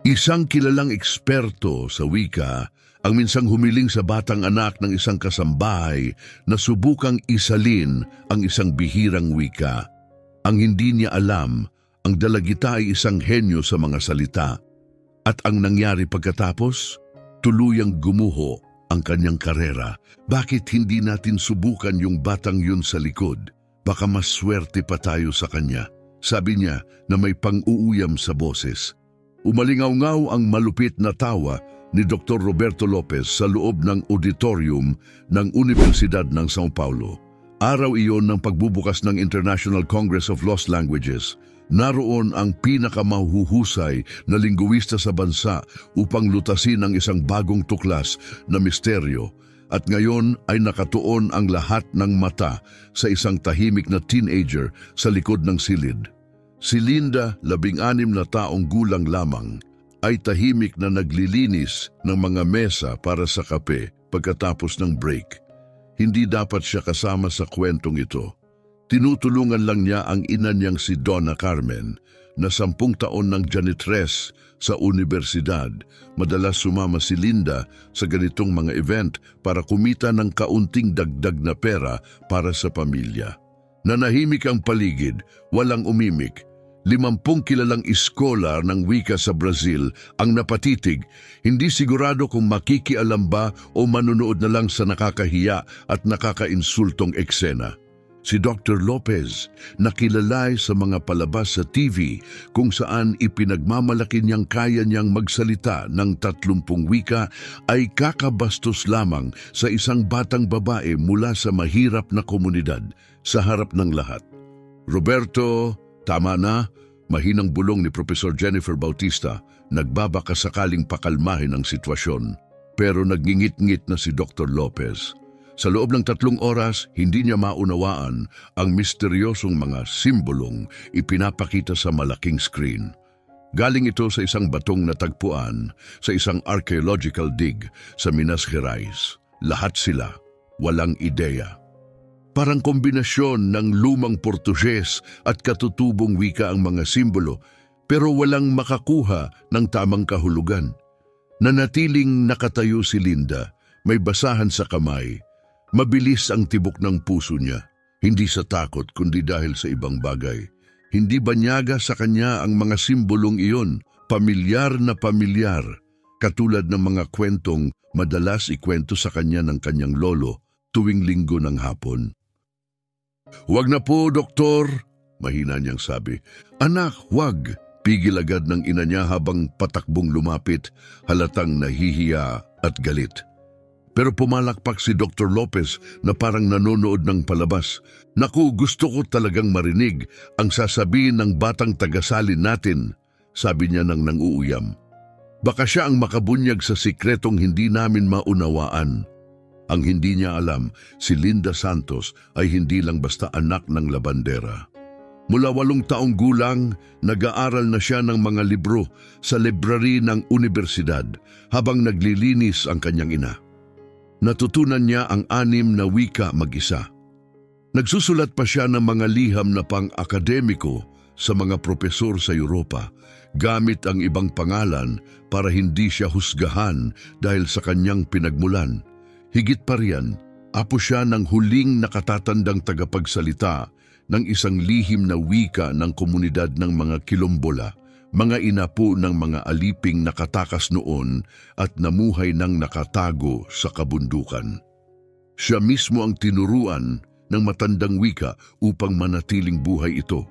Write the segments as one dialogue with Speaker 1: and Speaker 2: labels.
Speaker 1: Isang kilalang eksperto sa wika ang minsang humiling sa batang anak ng isang kasambahay na subukang isalin ang isang bihirang wika. Ang hindi niya alam, ang dalagita ay isang henyo sa mga salita. At ang nangyari pagkatapos, tuluyang gumuho ang kanyang karera. Bakit hindi natin subukan yung batang yun sa likod? Baka mas swerte pa tayo sa kanya. Sabi niya na may pang-uuyam sa boses. Umalingaw-ngaw ang malupit na tawa ni Dr. Roberto Lopez sa loob ng auditorium ng Universidad ng São Paulo. Araw iyon ng pagbubukas ng International Congress of Lost Languages. Naroon ang pinakamahuhusay na lingguwista sa bansa upang lutasin ang isang bagong tuklas na misteryo. At ngayon ay nakatuon ang lahat ng mata sa isang tahimik na teenager sa likod ng silid. Si Linda, 16 na taong gulang lamang, ay tahimik na naglilinis ng mga mesa para sa kape pagkatapos ng break. Hindi dapat siya kasama sa kwentong ito. Tinutulungan lang niya ang ina niyang si Donna Carmen, na 10 taon ng janitress sa universidad. Madalas sumama si Linda sa ganitong mga event para kumita ng kaunting dagdag na pera para sa pamilya. Nanahimik ang paligid, walang umimik. 50 kilalang iskolar ng wika sa Brazil ang napatitig, hindi sigurado kung makikialam ba o manunood na lang sa nakakahiya at nakakainsultong eksena. Si Dr. Lopez, nakilalay sa mga palabas sa TV kung saan ipinagmamalaki niyang kaya niyang magsalita ng 30 wika, ay kakabastos lamang sa isang batang babae mula sa mahirap na komunidad sa harap ng lahat. Roberto, tama na, mahinang bulong ni Professor Jennifer Bautista, nagbabakasakaling pakalmahin ang sitwasyon. Pero nagngingit-ngit na si Dr. Lopez. Sa loob ng 3 oras, hindi niya maunawaan ang misteryosong mga simbolong ipinapakita sa malaking screen. Galing ito sa isang batong natagpuan sa isang archaeological dig sa Minas Gerais. Lahat sila, walang ideya. Parang kombinasyon ng lumang Portuges at katutubong wika ang mga simbolo, pero walang makakuha ng tamang kahulugan. Nanatiling nakatayo si Linda, may basahan sa kamay. Mabilis ang tibok ng puso niya, hindi sa takot kundi dahil sa ibang bagay. Hindi banyaga sa kanya ang mga simbolong iyon, pamilyar na pamilyar, katulad ng mga kwentong madalas ikwento sa kanya ng kanyang lolo tuwing linggo ng hapon. "Huwag na po, doktor," mahina niyang sabi. "Anak, huwag," pigil agad ng ina niya habang patakbong lumapit, halatang nahihiya at galit. Pero pumalakpak si Dr. Lopez na parang nanonood ng palabas. "Naku, gusto ko talagang marinig ang sasabihin ng batang tagasalin natin," sabi niya nang nanguuyam. "Baka siya ang makabunyag sa sikretong hindi namin maunawaan." Ang hindi niya alam, si Linda Santos ay hindi lang basta anak ng labandera. Mula 8 taong gulang, nag-aaral na siya ng mga libro sa library ng universidad habang naglilinis ang kanyang ina. Natutunan niya ang 6 na wika mag-isa. Nagsusulat pa siya ng mga liham na pang-akademiko sa mga propesor sa Europa, gamit ang ibang pangalan para hindi siya husgahan dahil sa kanyang pinagmulan. Higit pa riyan, apo siya ng huling nakatatandang tagapagsalita ng isang lihim na wika ng komunidad ng mga Kilombola, mga inapo ng mga aliping nakatakas noon at namuhay ng nakatago sa kabundukan. Siya mismo ang tinuruan ng matandang wika upang manatiling buhay ito.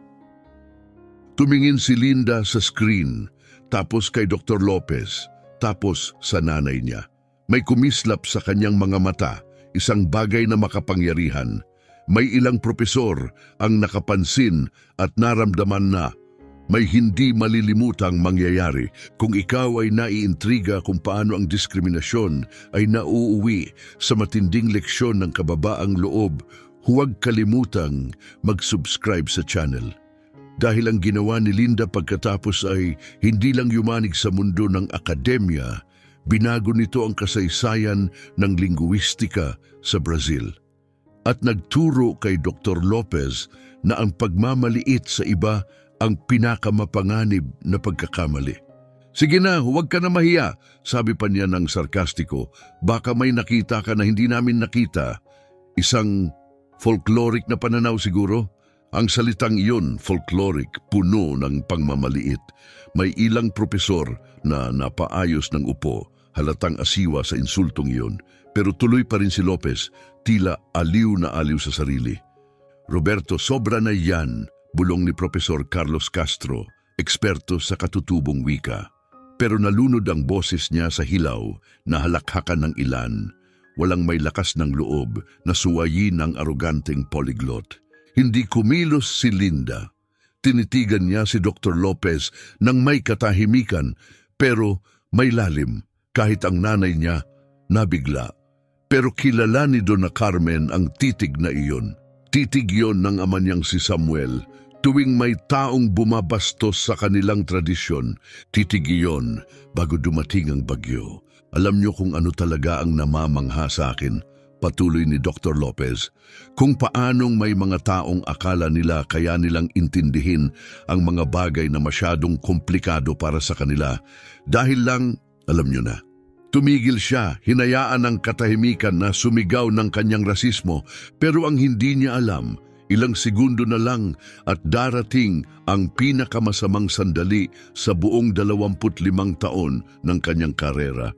Speaker 1: Tumingin si Linda sa screen, tapos kay Dr. Lopez, tapos sa nanay niya. May kumislap sa kanyang mga mata, isang bagay na makapangyarihan. May ilang propesor ang nakapansin at naramdaman na may hindi malilimutang mangyayari kung ikaw ay naiintriga kung paano ang diskriminasyon ay nauuwi sa matinding leksyon ng kababaang loob. Huwag kalimutang mag-subscribe sa channel. Dahil ang ginawa ni Linda pagkatapos ay hindi lang yumanig sa mundo ng akademya, binago nito ang kasaysayan ng lingguistika sa Brazil. At nagturo kay Dr. Lopez na ang pagmamaliit sa iba ang pinakamapanganib na pagkakamali. Sige na, huwag ka na mahiya, sabi pa niya ng sarkastiko. Baka may nakita ka na hindi namin nakita. Isang folkloric na pananaw siguro. Ang salitang iyon, folkloric, puno ng pangmamaliit. May ilang propesor na napaayos ng upo, halatang asiwa sa insultong iyon. Pero tuloy pa rin si Lopez, tila aliw na aliw sa sarili. Roberto, sobra na yan, bulong ni Profesor Carlos Castro, eksperto sa katutubong wika. Pero nalunod ang boses niya sa hilaw na halakhakan ng ilan. Walang may lakas ng loob na suwayin ang aroganteng polyglot. Hindi kumilos si Linda. Tinitigan niya si Dr. Lopez nang may katahimikan, pero may lalim kahit ang nanay niya nabigla. Pero kilala ni Donna Carmen ang titig na iyon. Titig yon ng ama niyang si Samuel. Tuwing may taong bumabastos sa kanilang tradisyon, titig iyon bago dumating ang bagyo. Alam niyo kung ano talaga ang namamangha sa akin, patuloy ni Dr. Lopez, kung paanong may mga taong akala nila kaya nilang intindihin ang mga bagay na masyadong komplikado para sa kanila. Dahil lang, alam niyo na, tumigil siya, hinayaan ang katahimikan na sumigaw ng kanyang rasismo, pero ang hindi niya alam, ilang segundo na lang at darating ang pinakamasamang sandali sa buong 25 taon ng kanyang karera.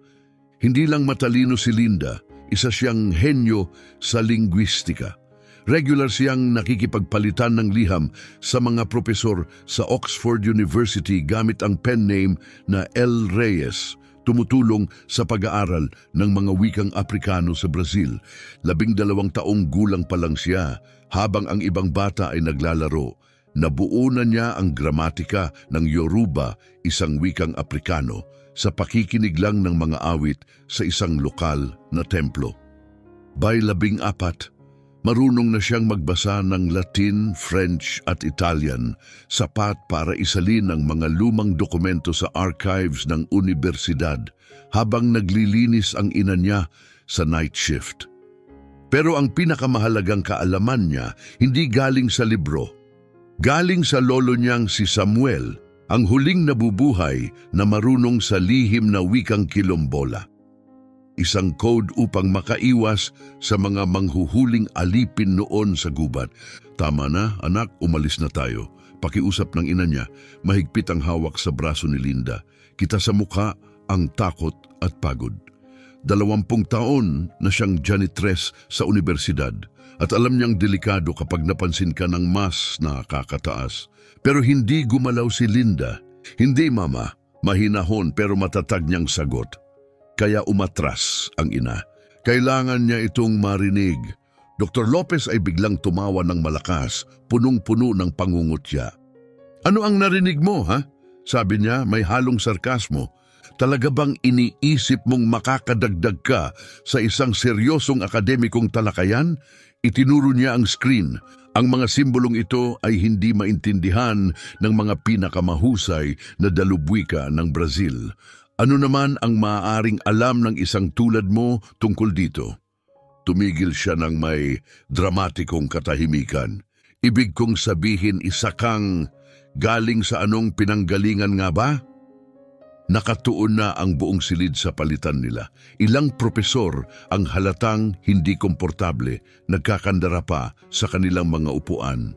Speaker 1: Hindi lang matalino si Linda, isa siyang henyo sa linguistika. Regular siyang nakikipagpalitan ng liham sa mga propesor sa Oxford University gamit ang pen name na L. Reyes, tumutulong sa pag-aaral ng mga wikang Aprikano sa Brazil. 12 taong gulang pa lang siya, habang ang ibang bata ay naglalaro. Nabuo na niya ang gramatika ng Yoruba, isang wikang Aprikano, sa pakikinig lang ng mga awit sa isang lokal na templo. By 14, marunong na siyang magbasa ng Latin, French at Italian, sapat para isalin ang mga lumang dokumento sa archives ng universidad habang naglilinis ang ina niya sa night shift. Pero ang pinakamahalagang kaalaman niya hindi galing sa libro. Galing sa lolo niyang si Samuel, ang huling nabubuhay na marunong sa lihim na wikang Kilombola. Isang code upang makaiwas sa mga manghuhuling alipin noon sa gubat. Tama na, anak, umalis na tayo. Pakiusap ng ina niya, mahigpit ang hawak sa braso ni Linda. Kita sa mukha ang takot at pagod. 20 taon na siyang janitress sa universidad at alam niyang delikado kapag napansin ka ng mas nakakataas. Pero hindi gumalaw si Linda. Hindi, mama, mahinahon pero matatag niyang sagot. Kaya umatras ang ina. Kailangan niya itong marinig. Dr. Lopez ay biglang tumawa ng malakas, punong-puno ng pangungutya. Ano ang narinig mo, ha? Sabi niya, may halong sarkasmo. Talaga bang iniisip mong makakadagdag ka sa isang seryosong akademikong talakayan? Itinuro niya ang screen. Ang mga simbolong ito ay hindi maintindihan ng mga pinakamahusay na dalubwika ng Brazil. Ano naman ang maaaring alam ng isang tulad mo tungkol dito? Tumigil siya ng may dramatikong katahimikan. Ibig kong sabihin isa kang galing sa anong pinanggalingan nga ba? Nakatuon na ang buong silid sa palitan nila. Ilang propesor ang halatang hindi komportable, nagkakandara pa sa kanilang mga upuan.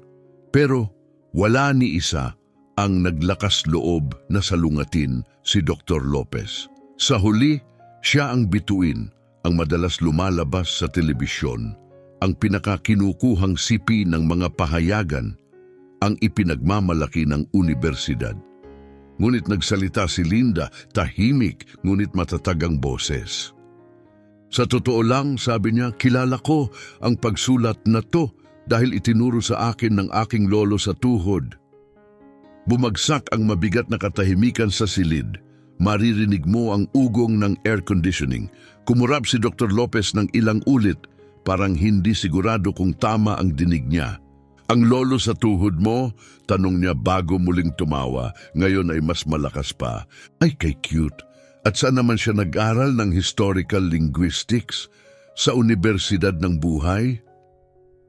Speaker 1: Pero wala ni isa ang naglakas loob na salungatin si Dr. Lopez. Sa huli, siya ang bituin, ang madalas lumalabas sa telebisyon, ang pinakakinukuhang sipi ng mga pahayagan, ang ipinagmamalaki ng universidad. Ngunit nagsalita si Linda, tahimik ngunit matatag ang boses. Sa totoo lang, sabi niya, kilala ko ang pagsulat na to dahil itinuro sa akin ng aking lolo sa tuhod. Bumagsak ang mabigat na katahimikan sa silid. Maririnig mo ang ugong ng air conditioning. Kumurap si Dr. Lopez ng ilang ulit, parang hindi sigurado kung tama ang dinig niya. Ang lolo sa tuhod mo? Tanong niya bago muling tumawa. Ngayon ay mas malakas pa. Ay, kay cute. At saan naman siya nag-aral ng historical linguistics? Sa Universidad ng Buhay?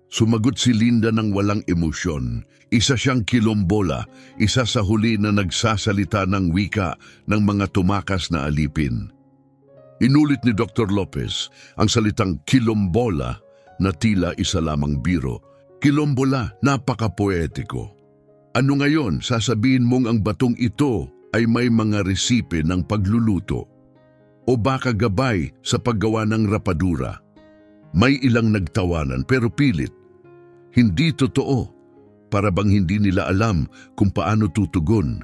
Speaker 1: Sumagot si Linda ng walang emosyon. Isa siyang kilombola, isa sa huli na nagsasalita ng wika ng mga tumakas na alipin. Inulit ni Dr. Lopez ang salitang kilombola na tila isa lamang biro. Kilombola, napaka-poetiko. Ano ngayon, sasabihin mong ang batong ito ay may mga resipe ng pagluluto? O baka gabay sa paggawa ng rapadura? May ilang nagtawanan pero pilit. Hindi totoo, para bang hindi nila alam kung paano tutugon.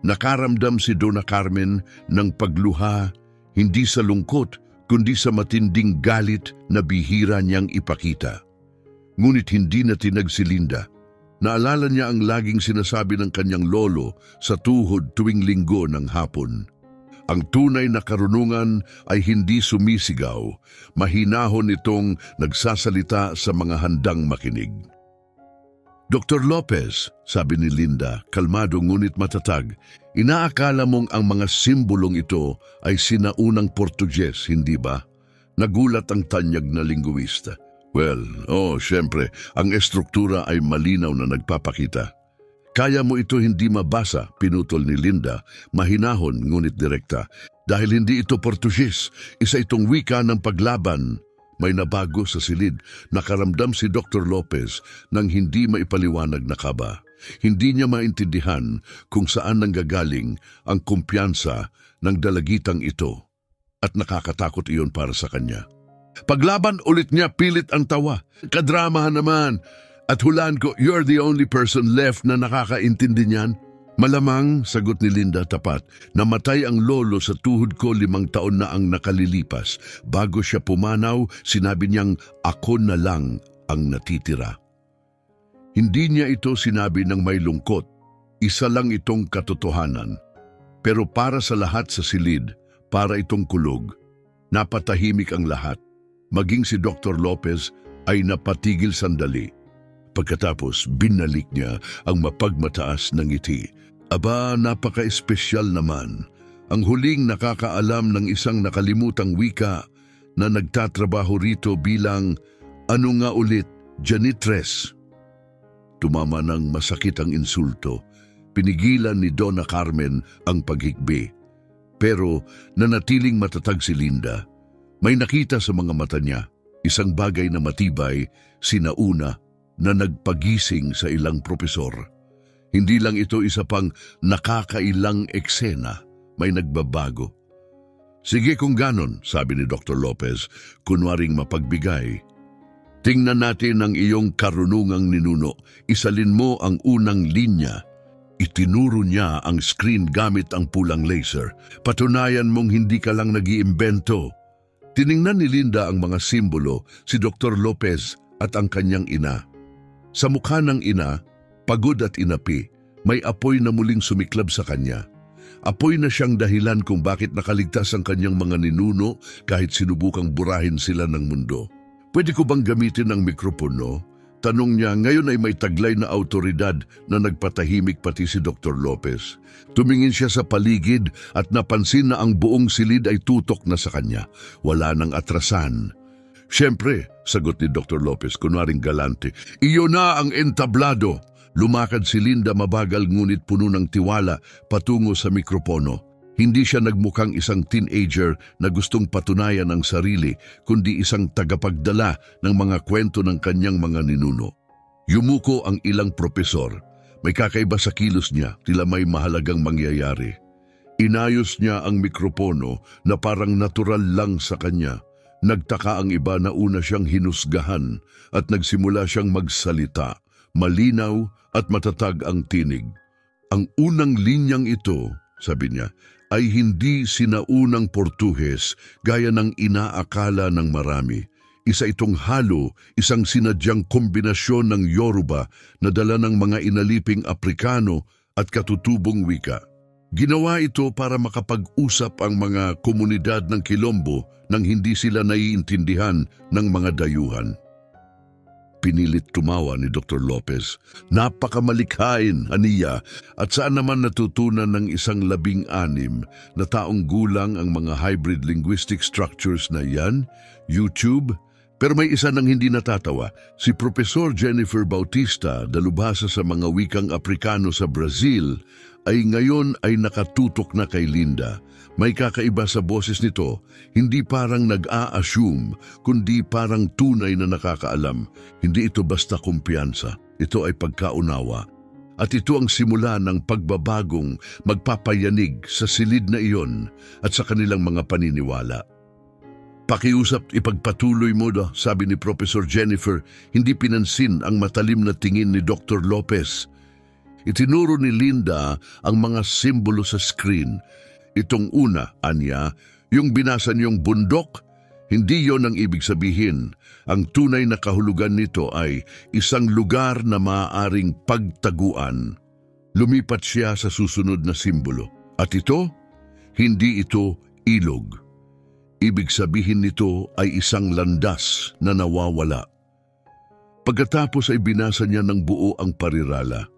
Speaker 1: Nakaramdam si Donna Carmen ng pagluha, hindi sa lungkot, kundi sa matinding galit na bihira niyang ipakita. Ngunit hindi na tinag si Linda. Naalala niya ang laging sinasabi ng kanyang lolo sa tuhod tuwing linggo ng hapon. Ang tunay na karunungan ay hindi sumisigaw, mahinahon itong nagsasalita sa mga handang makinig. Dr. Lopez, sabi ni Linda, kalmado ngunit matatag, inaakala mong ang mga simbolong ito ay sinaunang Portuges, hindi ba? Nagulat ang tanyag na lingguista. Well, syempre, ang estruktura ay malinaw na nagpapakita. Kaya mo ito hindi mabasa, pinutol ni Linda, mahinahon ngunit direkta. Dahil hindi ito Portuges, isa itong wika ng paglaban. May nabago sa silid, nakaramdam si Dr. Lopez nang hindi maipaliwanag na kaba. Hindi niya maintindihan kung saan nanggagaling ang kumpiyansa ng dalagitang ito at nakakatakot iyon para sa kanya. Paglaban ulit niya, pilit ang tawa. Kadramahan naman. At hulaan ko, you're the only person left na nakakaintindi niyan. Malamang, sagot ni Linda tapat, namatay ang lolo sa tuhod ko 5 taon na ang nakalilipas. Bago siya pumanaw, sinabi niyang ako na lang ang natitira. Hindi niya ito sinabi ng may lungkot. Isa lang itong katotohanan. Pero para sa lahat sa silid, para itong kulog, napatahimik ang lahat. Maging si Dr. Lopez ay napatigil sandali. Pagkatapos, binalik niya ang mapagmataas ng ngiti. Aba, napaka-espesyal naman. Ang huling nakakaalam ng isang nakalimutang wika na nagtatrabaho rito bilang, ano nga ulit, janitress. Tumama ng masakit ang insulto. Pinigilan ni Donna Carmen ang paghikbi. Pero nanatiling matatag si Linda. May nakita sa mga mata niya, isang bagay na matibay, sinauna, na nagpagising sa ilang propesor. Hindi lang ito isa pang nakakailang eksena, may nagbabago. Sige kung ganon, sabi ni Dr. Lopez, kunwaring mapagbigay. Tingnan natin ang iyong karunungang ninuno. Isalin mo ang unang linya. Itinuro niya ang screen gamit ang pulang laser. Patunayan mong hindi ka lang nag-iimbento. Tiningnan ni Linda ang mga simbolo, si Dr. Lopez at ang kanyang ina. Sa mukha ng ina, pagod at inapi, may apoy na muling sumiklab sa kanya. Apoy na siyang dahilan kung bakit nakaligtas ang kanyang mga ninuno kahit sinubukang burahin sila ng mundo. Pwede ko bang gamitin ang mikropono? Tanong niya, ngayon ay may taglay na autoridad na nagpatahimik pati si Dr. Lopez. Tumingin siya sa paligid at napansin na ang buong silid ay tutok na sa kanya. Wala nang atrasan. Siyempre, sagot ni Dr. Lopez, kunwaring galante, iyo na ang entablado. Lumakad si Linda mabagal ngunit puno ng tiwala patungo sa mikropono. Hindi siya nagmukhang isang teenager na gustong patunayan ang sarili, kundi isang tagapagdala ng mga kwento ng kanyang mga ninuno. Yumuko ang ilang propesor. May kakaiba sa kilos niya, tila may mahalagang mangyayari. Inayos niya ang mikropono na parang natural lang sa kanya. Nagtaka ang iba na una siyang hinusgahan at nagsimula siyang magsalita. Malinaw at matatag ang tinig. Ang unang linyang ito, sabi niya, ay hindi sinaunang Portuges gaya ng inaakala ng marami. Isa itong halo, isang sinadyang kombinasyon ng Yoruba na dala ng mga inaliping Aprikano at katutubong wika. Ginawa ito para makapag-usap ang mga komunidad ng Quilombo nang hindi sila naiintindihan ng mga dayuhan. Pinilit tumawa ni Dr. Lopez. Napakamalikhain, aniya, at saan naman natutunan ng isang 16 na taong gulang ang mga hybrid linguistic structures na yan? YouTube? Pero may isa nang hindi natatawa, si Professor Jennifer Bautista, dalubhasa sa mga wikang Aprikano sa Brazil, ay ngayon ay nakatutok na kay Linda. May kakaiba sa boses nito, hindi parang nag-a-assume, kundi parang tunay na nakakaalam. Hindi ito basta kumpiyansa, ito ay pagkaunawa. At ito ang simula ng pagbabagong magpapayanig sa silid na iyon at sa kanilang mga paniniwala. Pakiusap, ipagpatuloy mo daw, sabi ni Professor Jennifer, hindi pinansin ang matalim na tingin ni Dr. Lopez. Itinuro ni Linda ang mga simbolo sa screen. Itong una, anya, yung binasa niyong bundok, hindi yon ang ibig sabihin. Ang tunay na kahulugan nito ay isang lugar na maaaring pagtaguan. Lumipat siya sa susunod na simbolo. At ito, hindi ito ilog. Ibig sabihin nito ay isang landas na nawawala. Pagkatapos ay binasa niya ng buo ang parirala.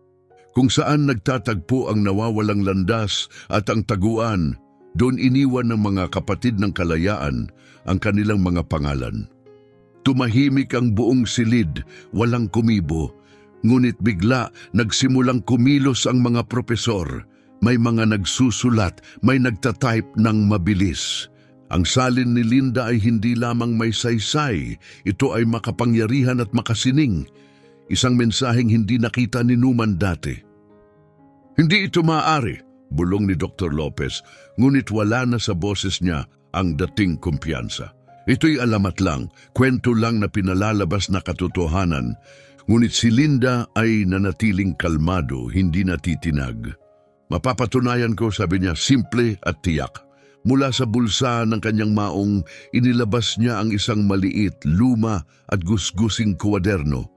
Speaker 1: Kung saan nagtatagpo ang nawawalang landas at ang taguan, doon iniwan ng mga kapatid ng kalayaan ang kanilang mga pangalan. Tumahimik ang buong silid, walang kumibo, ngunit bigla nagsimulang kumilos ang mga propesor. May mga nagsusulat, may nagtatype ng mabilis. Ang salin ni Linda ay hindi lamang may saysay, ito ay makapangyarihan at makasining. Isang mensaheng hindi nakita ni Numan dati. Hindi ito maaari, bulong ni Dr. Lopez, ngunit wala na sa boses niya ang dating kumpiyansa. Ito'y alamat lang, kwento lang na pinalalabas na katotohanan, ngunit si Linda ay nanatiling kalmado, hindi natitinag. Mapapatunayan ko, sabi niya, simple at tiyak. Mula sa bulsa ng kanyang maong, inilabas niya ang isang maliit, luma at gusgusing kwaderno.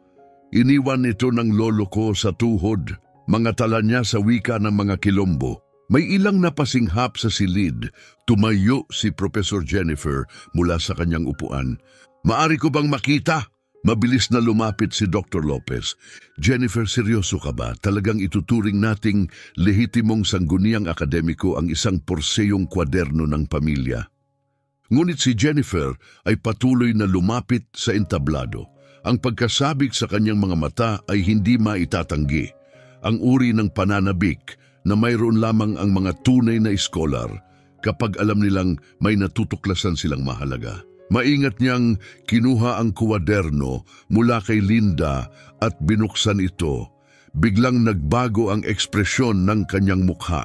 Speaker 1: Iniwan ito ng lolo ko sa tuhod, mga tala niya sa wika ng mga Kilombo. May ilang napasinghap sa silid. Tumayo si Professor Jennifer mula sa kanyang upuan. Maari ko bang makita? Mabilis na lumapit si Dr. Lopez. Jennifer, seryoso ka ba? Talagang ituturing nating lehitimong sangguniang akademiko ang isang porseyong kwaderno ng pamilya. Ngunit si Jennifer ay patuloy na lumapit sa entablado. Ang pagkasabik sa kanyang mga mata ay hindi maitatanggi. Ang uri ng pananabik na mayroon lamang ang mga tunay na iskolar kapag alam nilang may natutuklasan silang mahalaga. Maingat niyang kinuha ang kwaderno mula kay Linda at binuksan ito. Biglang nagbago ang ekspresyon ng kanyang mukha.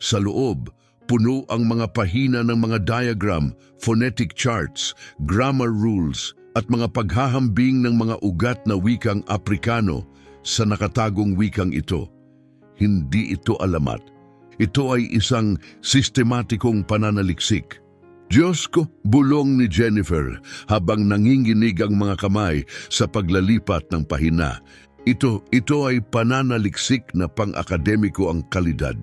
Speaker 1: Sa loob, puno ang mga pahina ng mga diagram, phonetic charts, grammar rules at mga paghahambing ng mga ugat na wikang Aprikano sa nakatagong wikang ito. Hindi ito alamat. Ito ay isang sistematikong pananaliksik. Diyos ko, bulong ni Jennifer habang nanginginig ang mga kamay sa paglalipat ng pahina. Ito ay pananaliksik na pang-akademiko ang kalidad.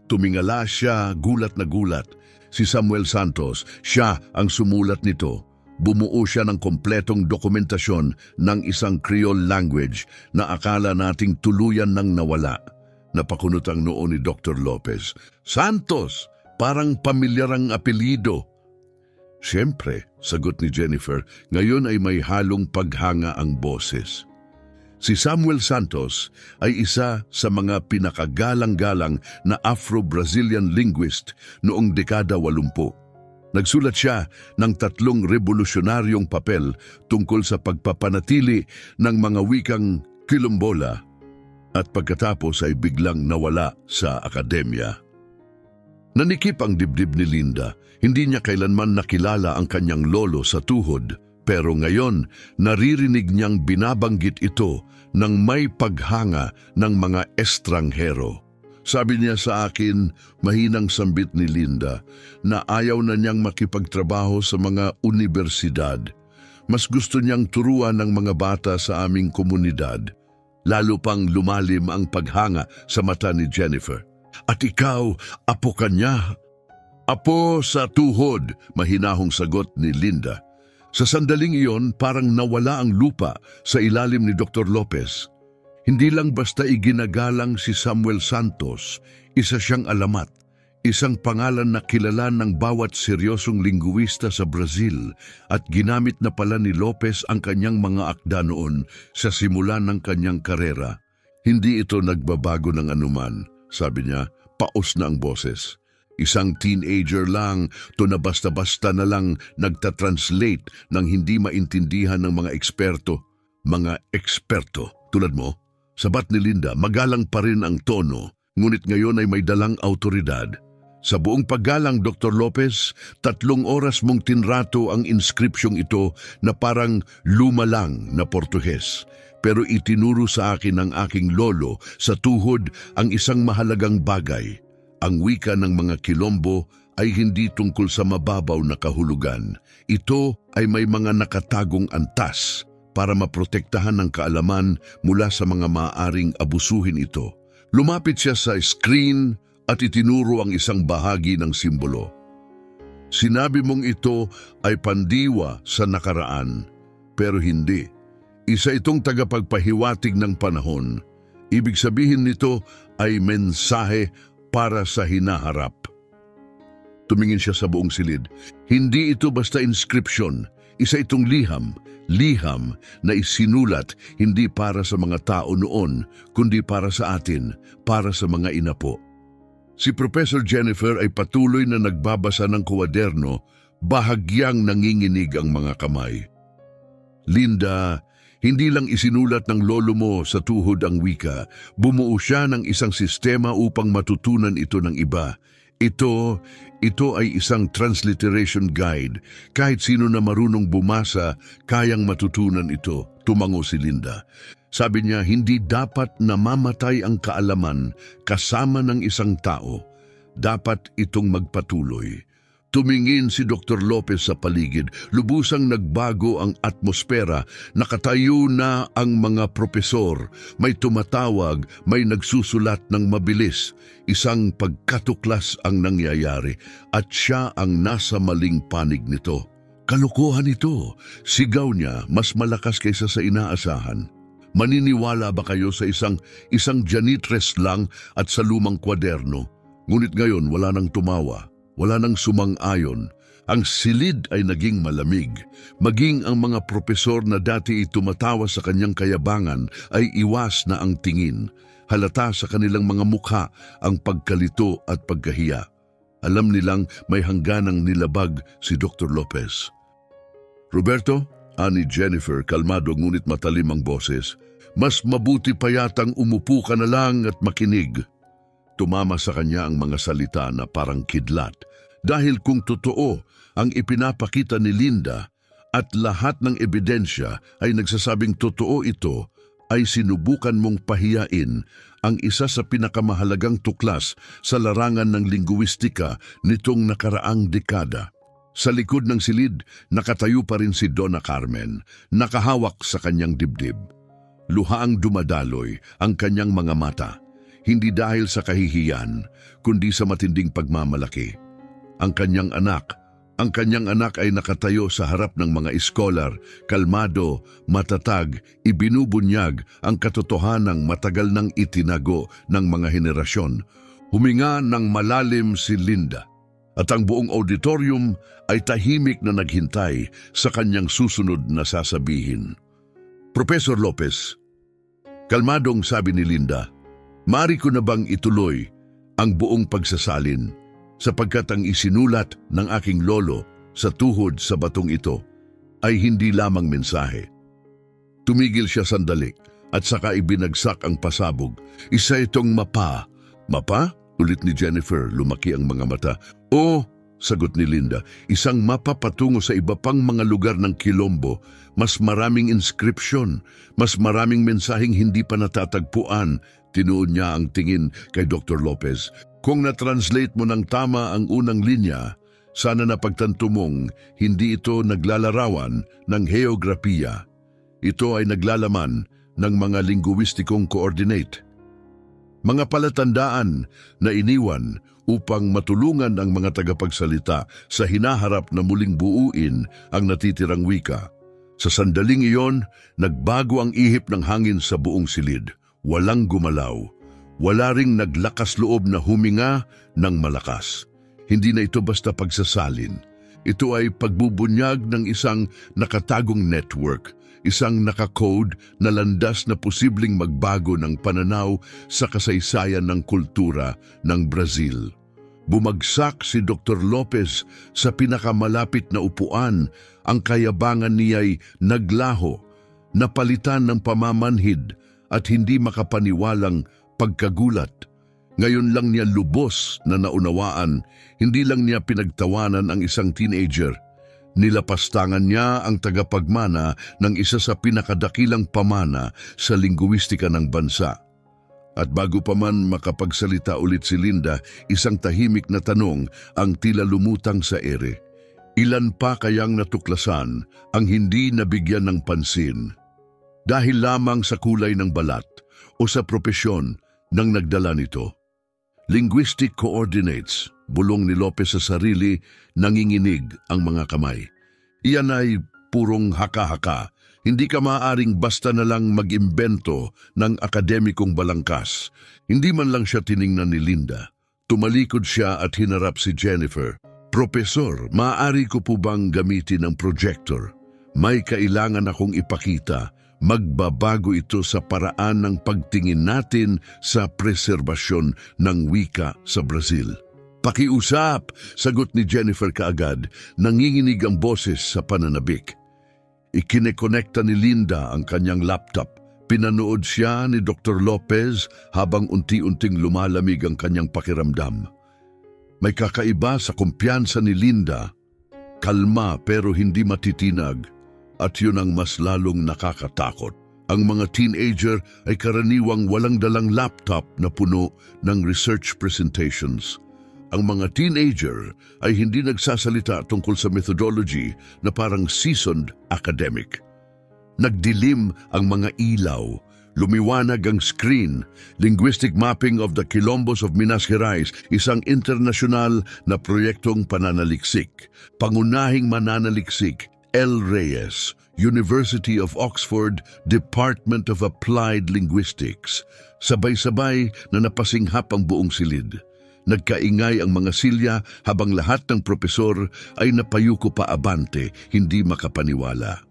Speaker 1: Tumingala siya, gulat na gulat. Si Samuel Santos, siya ang sumulat nito. Bumuo siya ng kompletong dokumentasyon ng isang Creole language na akala nating tuluyan nang nawala. Napakunot ang noo ni Dr. Lopez. Santos! Parang pamilyar ang apelido. Siyempre, sagot ni Jennifer, ngayon ay may halong paghanga ang boses. Si Samuel Santos ay isa sa mga pinakagalang-galang na Afro-Brazilian linguist noong dekada 80. Nagsulat siya ng 3 revolusyonaryong papel tungkol sa pagpapanatili ng mga wikang Quilombola at pagkatapos ay biglang nawala sa akademya. Nanikip ang dibdib ni Linda. Hindi niya kailanman nakilala ang kanyang lolo sa tuhod, pero ngayon naririnig niyang binabanggit ito ng may paghanga ng mga estranghero. Sabi niya sa akin, mahinang sambit ni Linda, na ayaw na niyang makipagtrabaho sa mga universidad. Mas gusto niyang turuan ng mga bata sa aming komunidad. Lalo pang lumalim ang paghanga sa mata ni Jennifer. At ikaw, apo ka niya? Apo sa tuhod, mahinahong sagot ni Linda. Sa sandaling iyon, parang nawala ang lupa sa ilalim ni Dr. Lopez. Hindi lang basta iginagalang si Samuel Santos, isa siyang alamat, Isang pangalan na kilala ng bawat seryosong lingguista sa Brazil at ginamit na pala ni Lopez ang kanyang mga akda noon sa simula ng kanyang karera. Hindi ito nagbabago ng anuman, sabi niya, paos na ang boses. Isang teenager lang, to na basta-basta na lang nagtatranslate ng hindi maintindihan ng mga eksperto. Mga eksperto, tulad mo, sabat ni Linda, magalang pa rin ang tono, ngunit ngayon ay may dalang autoridad. Sa buong paggalang, Dr. Lopez, 3 oras mong tinrato ang inskripsyong ito na parang lumalang na Portuges. Pero itinuro sa akin ng aking lolo sa tuhod ang isang mahalagang bagay. Ang wika ng mga Kilombo ay hindi tungkol sa mababaw na kahulugan. Ito ay may mga nakatagong antas para maprotektahan ng kaalaman mula sa mga maaaring abusuhin ito. Lumapit siya sa screen at itinuro ang isang bahagi ng simbolo. Sinabi mong ito ay pandiwa sa nakaraan, pero hindi. Isa itong tagapagpahiwatig ng panahon. Ibig sabihin nito ay mensahe para sa hinaharap. Tumingin siya sa buong silid. Hindi ito basta inscription. Isa itong liham na isinulat hindi para sa mga tao noon, kundi para sa atin, para sa mga inapo. Si Professor Jennifer ay patuloy na nagbabasa ng kwaderno, bahagyang nanginginig ang mga kamay. Linda, hindi lang isinulat ng lolo mo sa tuhod ang wika, bumuo siya ng isang sistema upang matutunan ito ng iba. Ito ay isang transliteration guide. Kahit sino na marunong bumasa, kayang matutunan ito, tumango si Linda. Sabi niya, hindi dapat namamatay ang kaalaman kasama ng isang tao. Dapat itong magpatuloy. Tumingin si Dr. Lopez sa paligid. Lubusang nagbago ang atmosfera. Nakatayo na ang mga propesor. May tumatawag, may nagsusulat ng mabilis. Isang pagkatuklas ang nangyayari at siya ang nasa maling panig nito. Kalokohan ito. Sigaw niya, mas malakas kaysa sa inaasahan. Maniniwala ba kayo sa isang janitress lang at sa lumang kwaderno? Ngunit ngayon wala nang tumawa, wala nang sumang-ayon. Ang silid ay naging malamig. Maging ang mga propesor na dati tumatawa sa kanyang kayabangan ay iwas na ang tingin. Halata sa kanilang mga mukha ang pagkalito at pagkahiya. Alam nilang may hangganang nilabag si Dr. Lopez. Roberto, ani Jennifer, kalmado ngunit matalim ang boses. Mas mabuti pa yatang umupo ka na lang at makinig. Tumama sa kanya ang mga salita na parang kidlat. Dahil kung totoo ang ipinapakita ni Linda at lahat ng ebidensya ay nagsasabing totoo ito, ay sinubukan mong pahiyain ang isa sa pinakamahalagang tuklas sa larangan ng lingguistika nitong nakaraang dekada. Sa likod ng silid, nakatayo pa rin si Donna Carmen, nakahawak sa kanyang dibdib. Luhaang dumadaloy ang kanyang mga mata, hindi dahil sa kahihiyan, kundi sa matinding pagmamalaki. Ang kanyang anak ay nakatayo sa harap ng mga iskolar, kalmado, matatag, ibinubunyag ang katotohanang matagal nang itinago ng mga henerasyon. Huminga ng malalim si Linda, at ang buong auditorium ay tahimik na naghintay sa kanyang susunod na sasabihin. Professor Lopez, kalmadong sabi ni Linda, maaari ko na bang ituloy ang buong pagsasalin sapagkat ang isinulat ng aking lolo sa tuhod sa batong ito ay hindi lamang mensahe. Tumigil siya sandali at saka ibinagsak ang pasabog. Isa itong mapa. Mapa? Ulit ni Jennifer, lumaki ang mga mata. Oo, sagot ni Linda, isang mapa patungo sa iba pang mga lugar ng Kilombo. Mas maraming inscription, mas maraming mensaheng hindi pa natatagpuan. Tinuon niya ang tingin kay Dr. Lopez. Kung na-translate mo ng tama ang unang linya, sana napagtanto mong hindi ito naglalarawan ng heograpiya. Ito ay naglalaman ng mga linguistikong coordinate. Mga palatandaan na iniwan upang matulungan ang mga tagapagsalita sa hinaharap na muling buuin ang natitirang wika. Sa sandaling iyon, nagbago ang ihip ng hangin sa buong silid. Walang gumalaw. Wala ring naglakas loob na huminga ng malakas. Hindi na ito basta pagsasalin. Ito ay pagbubunyag ng isang nakatagong network, isang nakakode na landas na posibleng magbago ng pananaw sa kasaysayan ng kultura ng Brazil. Bumagsak si Dr. Lopez sa pinakamalapit na upuan. Ang kayabangan niya'y naglaho, napalitan ng pamamanhid at hindi makapaniwalang pagkagulat. Ngayon lang niya lubos na naunawaan, hindi lang niya pinagtawanan ang isang teenager. Nilapastangan niya ang tagapagmana ng isa sa pinakadakilang pamana sa lingguistika ng bansa. At bago pa man makapagsalita ulit si Linda, isang tahimik na tanong ang tila lumutang sa ere. Ilan pa kayang natuklasan ang hindi nabigyan ng pansin? Dahil lamang sa kulay ng balat o sa propesyon ng nagdala nito. Linguistic coordinates, bulong ni Lopez sa sarili, nanginginig ang mga kamay. Iyan ay purong haka-haka. Hindi ka maaaring basta na lang mag-imbento ng akademikong balangkas. Hindi man lang siya tiningnan ni Linda. Tumalikod siya at hinarap si Jennifer. Profesor, maaari ko po bang gamitin ang projector? May kailangan akong ipakita. Magbabago ito sa paraan ng pagtingin natin sa preserbasyon ng wika sa Brazil. Pakiusap, sagot ni Jennifer kaagad, nanginginig ang boses sa pananabik. Ikinekonekta ni Linda ang kanyang laptop. Pinanood siya ni Dr. Lopez habang unti-unting lumalamig ang kanyang pakiramdam. May kakaiba sa kumpiyansa ni Linda, kalma pero hindi matitinag. At yun ang mas lalong nakakatakot. Ang mga teenager ay karaniwang walang dalang laptop na puno ng research presentations. Ang mga teenager ay hindi nagsasalita tungkol sa methodology na parang seasoned academic. Nagdilim ang mga ilaw, lumiwanag ang screen. Linguistic Mapping of the Quilombos of Minas Gerais, isang internasyonal na proyektong pananaliksik. Pangunahing mananaliksik, L. Reyes, University of Oxford, Department of Applied Linguistics. Sabay-sabay na napasinghap ang buong silid. Nagkaingay ang mga silya habang lahat ng propesor ay napayuko pa abante, hindi makapaniwala.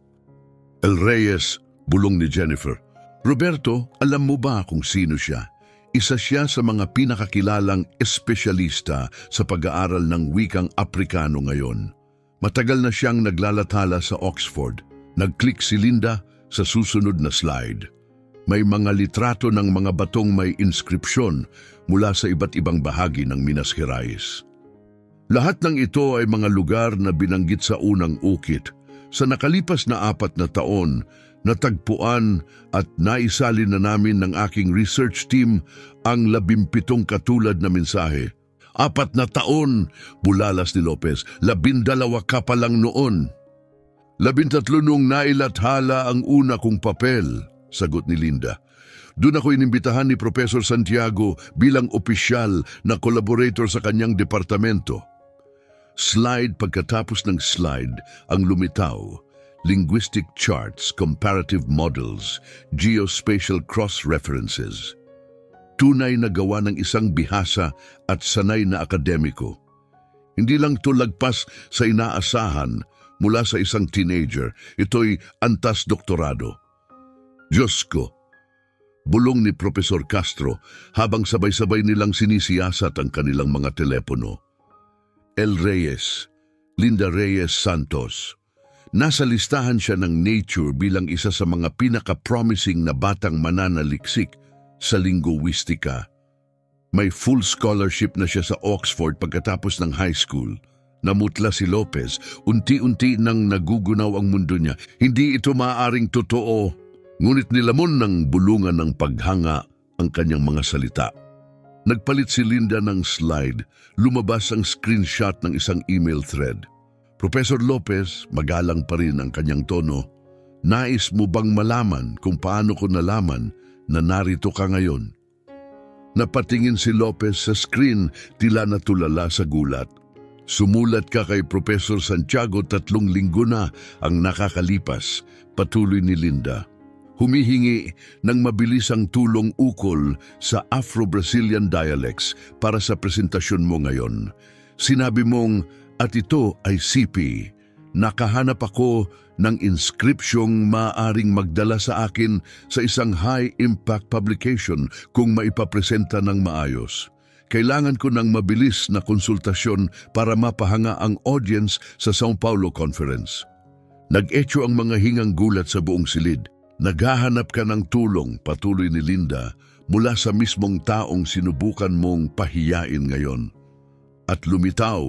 Speaker 1: El Reyes, bulong ni Jennifer. Roberto, alam mo ba kung sino siya? Isa siya sa mga pinakakilalang espesyalista sa pag-aaral ng wikang Aprikano ngayon. Matagal na siyang naglalathala sa Oxford. Nag-click si Linda sa susunod na slide. May mga litrato ng mga batong may inskripsyon mula sa iba't ibang bahagi ng Minas Gerais. Lahat ng ito ay mga lugar na binanggit sa unang ukit. Sa nakalipas na 4 na taon, natagpuan at naisalin na namin ng aking research team ang 17 katulad na mensahe. 4 na taon, bulalas ni Lopez, 12 ka pa lang noon. 13 nung nailathala ang una kong papel, sagot ni Linda. Doon ako inimbitahan ni Professor Santiago bilang opisyal na collaborator sa kanyang departamento. Slide pagkatapos ng slide ang lumitaw. Linguistic charts, comparative models, geospatial cross-references. Tunay na gawa ng isang bihasa at sanay na akademiko. Hindi lang ito lagpas sa inaasahan mula sa isang teenager, ito'y antas doktorado. Diyos ko, bulong ni Profesor Castro habang sabay-sabay nilang sinisiyasat ang kanilang mga telepono. El Reyes, Linda Reyes Santos. Nasa listahan siya ng Nature bilang isa sa mga pinaka-promising na batang mananaliksik sa linguistika. May full scholarship na siya sa Oxford pagkatapos ng high school. Namutla si Lopez, unti-unti nang nagugunaw ang mundo niya. Hindi ito maaaring totoo, ngunit nilamon ng bulungan ng paghanga ang kanyang mga salita. Nagpalit si Linda ng slide, lumabas ang screenshot ng isang email thread. Professor Lopez, magalang pa rin ang kanyang tono. Nais mo bang malaman kung paano ko nalaman na narito ka ngayon? Napatingin si Lopez sa screen, tila natulala sa gulat. Sumulat ka kay Professor Santiago 3 linggo na ang nakakalipas, patuloy ni Linda. humihingi ng mabilisang tulong ukol sa Afro-Brazilian dialects para sa presentasyon mo ngayon. Sinabi mong, at ito ay CP. Nakahanap ako ng inskripsyong maaring magdala sa akin sa isang high-impact publication kung maipapresenta ng maayos. Kailangan ko ng mabilis na konsultasyon para mapahanga ang audience sa São Paulo Conference. Nag-etyo ang mga hingang gulat sa buong silid. Naghahanap ka ng tulong, patuloy ni Linda, mula sa mismong taong sinubukan mong pahiyain ngayon. At lumitaw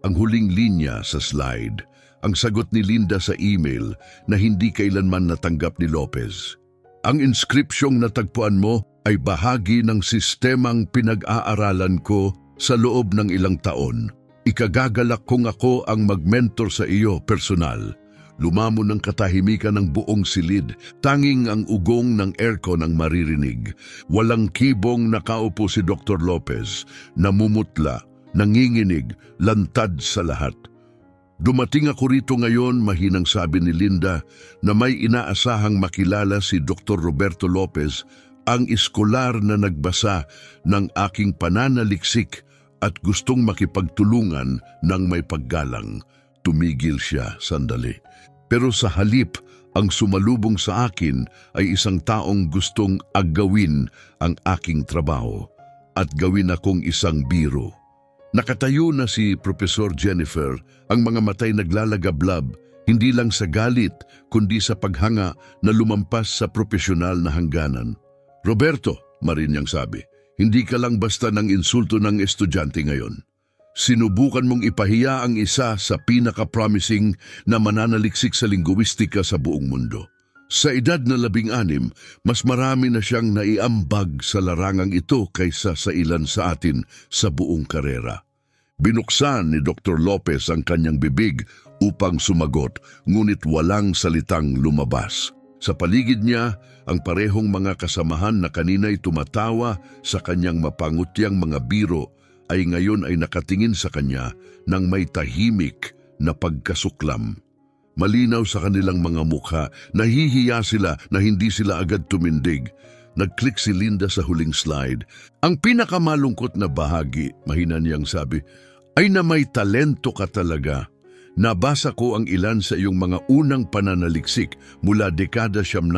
Speaker 1: ang huling linya sa slide, ang sagot ni Linda sa email na hindi kailanman natanggap ni Lopez. Ang inskripsyong natagpuan mo ay bahagi ng sistemang pinag-aaralan ko sa loob ng ilang taon. Ikagagalak kong ako ang mag-mentor sa iyo personal. Lumamon ng katahimikan ng buong silid, tanging ang ugong ng aircon ang maririnig. Walang kibong nakaupo si Dr. Lopez, namumutla, nanginginig, lantad sa lahat. Dumating ako rito ngayon, mahinang sabi ni Linda, na may inaasahang makilala si Dr. Roberto Lopez, ang iskolar na nagbasa ng aking pananaliksik at gustong makipagtulungan ng may paggalang. Tumigil siya sandali. Pero sa halip, ang sumalubong sa akin ay isang taong gustong agawin ang aking trabaho at gawin akong isang biro. Nakatayo na si Professor Jennifer, ang mga matay naglalagablab, hindi lang sa galit, kundi sa paghanga na lumampas sa profesional na hangganan. Roberto, Marinyang sabi, hindi ka lang basta ng insulto ng estudyante ngayon. Sinubukan mong ipahiya ang isa sa pinaka-promising na mananaliksik sa linguistika sa buong mundo. Sa edad na 16, mas marami na siyang naiambag sa larangang ito kaysa sa ilan sa atin sa buong karera. Binuksan ni Dr. Lopez ang kanyang bibig upang sumagot, ngunit walang salitang lumabas. Sa paligid niya, ang parehong mga kasamahan na kanina'y tumatawa sa kanyang mapangutyang mga biro ay ngayon ay nakatingin sa kanya ng may tahimik na pagkasuklam. Malinaw sa kanilang mga mukha, nahihiya sila na hindi sila agad tumindig. Nag-click si Linda sa huling slide. Ang pinakamalungkot na bahagi, mahina niyang sabi, ay na may talento ka talaga. Nabasa ko ang ilan sa iyong mga unang pananaliksik mula dekada 70.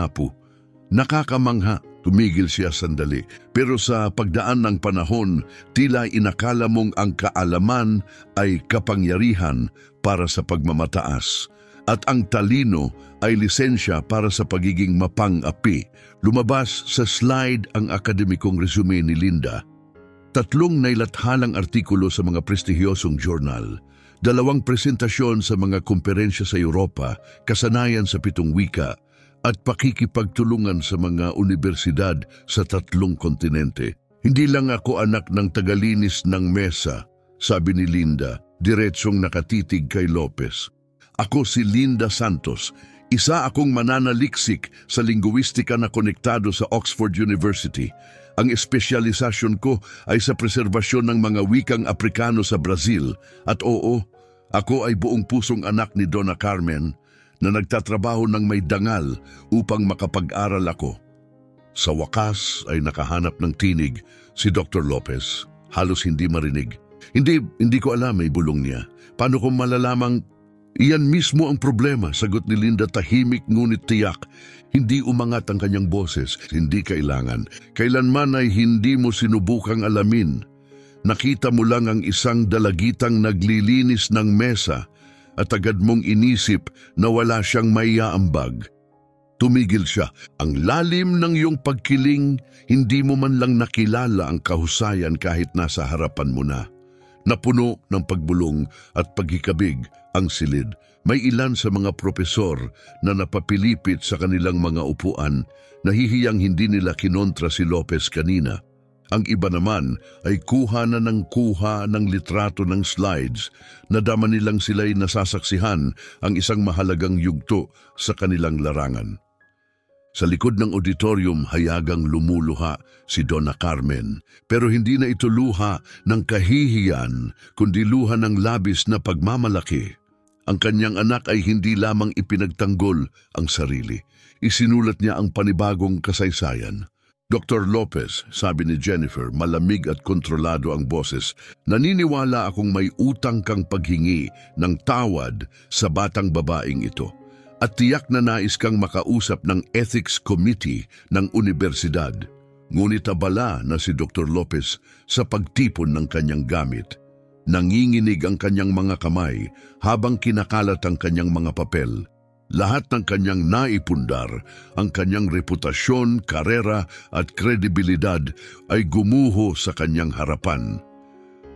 Speaker 1: Nakakamangha, tumigil siya sandali. Pero sa pagdaan ng panahon, tila inakala mong ang kaalaman ay kapangyarihan para sa pagmamataas. At ang talino ay lisensya para sa pagiging mapang-api. Lumabas sa slide ang akademikong resume ni Linda. 3 nailathalang artikulo sa mga prestihiyosong journal, 2 presentasyon sa mga komperensya sa Europa, kasanayan sa 7 wika, at pakikipagtulungan sa mga universidad sa 3 kontinente. Hindi lang ako anak ng tagalinis ng mesa, sabi ni Linda, diretsong nakatitig kay Lopez. Ako si Linda Santos, isa akong mananaliksik sa linguistika na konektado sa Oxford University. Ang espesyalisasyon ko ay sa preserbasyon ng mga wikang Aprikano sa Brazil. At oo, ako ay buong pusong anak ni Donna Carmen na nagtatrabaho ng may dangal upang makapag-aral ako. Sa wakas ay nakahanap ng tinig si Dr. Lopez. Halos hindi marinig. Hindi ko alam, may bulong niya. Paano ko malalamang iyan mismo ang problema, sagot ni Linda tahimik ngunit tiyak. Hindi umangat ang kanyang boses, hindi kailangan. Kailanman ay hindi mo sinubukang alamin. Nakita mo lang ang isang dalagitang naglilinis ng mesa at agad mong inisip na wala siyang maiaambag. Tumigil siya. Ang lalim ng iyong pagkiling, hindi mo man lang nakilala ang kahusayan kahit nasa harapan mo na. Napuno ng pagbulong at paghikabig ang silid. May ilan sa mga propesor na napapilipit sa kanilang mga upuan, nahihiyang hindi nila kinontra si Lopez kanina. Ang iba naman ay kuha ng litrato ng slides, nadama nilang sila'y nasasaksihan ang isang mahalagang yugto sa kanilang larangan. Sa likod ng auditorium, hayagang lumuluha si Donna Carmen, pero hindi na ito luha ng kahihiyan, kundi luha ng labis na pagmamalaki. Ang kanyang anak ay hindi lamang ipinagtanggol ang sarili. Isinulat niya ang panibagong kasaysayan. Dr. Lopez, sabi ni Jennifer, malamig at kontrolado ang boses, naniniwala akong may utang kang paghingi ng tawad sa batang babaeng ito. At tiyak na nais kang makausap ng Ethics Committee ng Universidad. Ngunit abala na si Dr. Lopez sa pagtipon ng kanyang gamit. Nanginginig ang kanyang mga kamay habang kinakalat ang kanyang mga papel. Lahat ng kanyang naipundar, ang kanyang reputasyon, karera at kredibilidad ay gumuho sa kanyang harapan.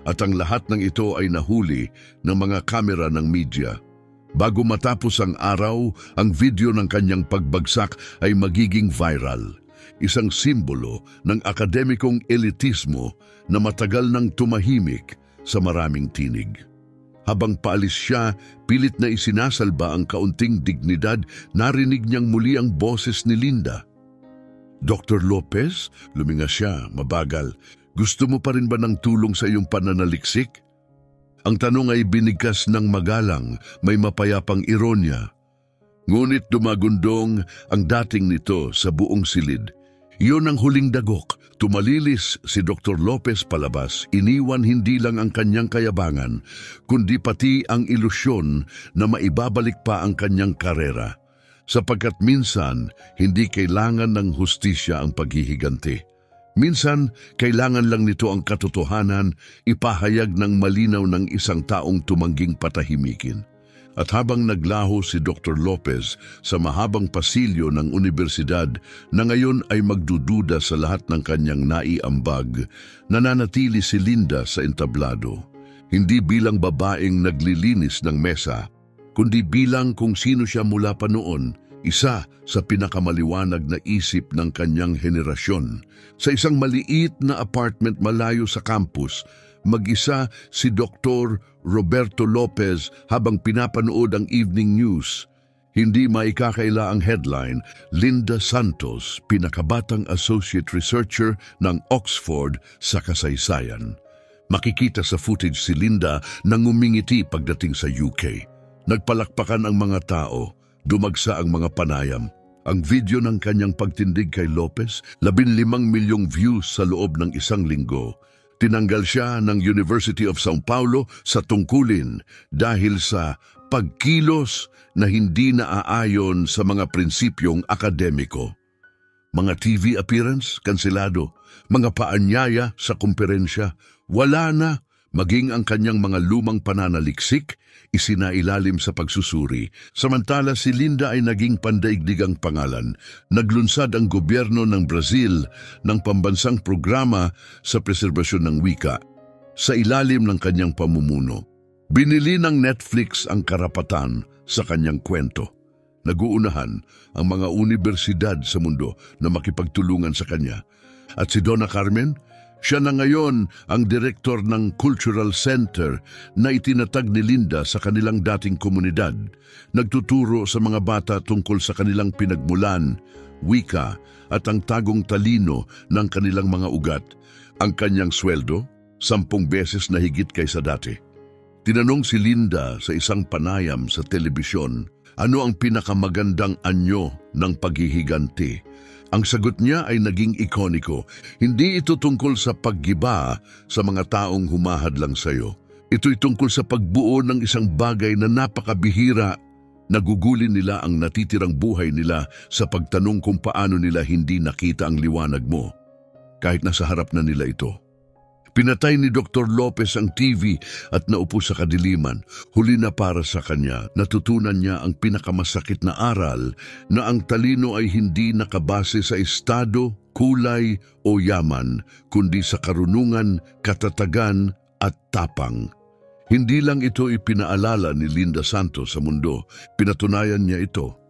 Speaker 1: At ang lahat ng ito ay nahuli ng mga kamera ng media. Bago matapos ang araw, ang video ng kanyang pagbagsak ay magiging viral. Isang simbolo ng akademikong elitismo na matagal nang tumahimik sa maraming tinig. Habang paalis siya, pilit na isinasalba ang kaunting dignidad, narinig niyang muli ang boses ni Linda. Dr. Lopez, luminga siya, mabagal. Gusto mo pa rin ba ng tulong sa iyong pananaliksik? Ang tanong ay binigkas ng magalang, may mapayapang ironya. Ngunit dumagundong ang dating nito sa buong silid. Iyon ang huling dagok. Tumalilis si Dr. Lopez palabas, iniwan hindi lang ang kanyang kayabangan, kundi pati ang ilusyon na maibabalik pa ang kanyang karera. Sapagkat minsan, hindi kailangan ng hustisya ang paghihiganti. Minsan, kailangan lang nito ang katotohanan, ipahayag ng malinaw ng isang taong tumangging patahimikin. At habang naglaho si Dr. Lopez sa mahabang pasilyo ng universidad na ngayon ay magdududa sa lahat ng kanyang naiambag, nananatili si Linda sa entablado. Hindi bilang babaeng naglilinis ng mesa, kundi bilang kung sino siya mula pa noon, isa sa pinakamaliwanag na isip ng kanyang henerasyon. Sa isang maliit na apartment malayo sa campus, mag-isa si Dr. Roberto Lopez habang pinapanood ang evening news. Hindi maikakaila ang headline, Linda Santos, pinakabatang associate researcher ng Oxford sa kasaysayan. Makikita sa footage si Linda na ngumingiti pagdating sa UK. Nagpalakpakan ang mga tao, dumagsa ang mga panayam. Ang video ng kanyang pagtindig kay Lopez, 15 milyong views sa loob ng isang linggo. Tinanggal siya ng University of São Paulo sa tungkulin dahil sa pagkilos na hindi naaayon sa mga prinsipyong akademiko. Mga TV appearance, kanselado. Mga paanyaya sa kumperensya, wala na. Maging ang kanyang mga lumang pananaliksik, isinailalim sa pagsusuri. Samantala si Linda ay naging pandaigdigang pangalan. Naglunsad ang gobyerno ng Brazil ng pambansang programa sa preserbasyon ng wika. Sa ilalim ng kanyang pamumuno, binili ng Netflix ang karapatan sa kanyang kwento. Naguunahan ang mga universidad sa mundo na makipagtulungan sa kanya. At si Donna Carmen, siya na ngayon ang direktor ng Cultural Center na itinatag ni Linda sa kanilang dating komunidad. Nagtuturo sa mga bata tungkol sa kanilang pinagmulan, wika at ang tagong talino ng kanilang mga ugat. Ang kanyang sweldo, 10 beses na higit kaysa dati. Tinanong si Linda sa isang panayam sa telebisyon, ano ang pinakamagandang anyo ng paghihiganti? Ang sagot niya ay naging ikoniko. Hindi ito tungkol sa paggiba sa mga taong humahadlang sa iyo. Ito'y tungkol sa pagbuo ng isang bagay na napakabihira. Nagugulin nila ang natitirang buhay nila sa pagtanong kung paano nila hindi nakita ang liwanag mo, kahit nasa harap na nila ito. Pinatay ni Dr. Lopez ang TV at naupo sa kadiliman. Huli na para sa kanya, natutunan niya ang pinakamasakit na aral na ang talino ay hindi nakabase sa estado, kulay o yaman, kundi sa karunungan, katatagan at tapang. Hindi lang ito ipinaalala ni Linda Santos sa mundo, pinatunayan niya ito.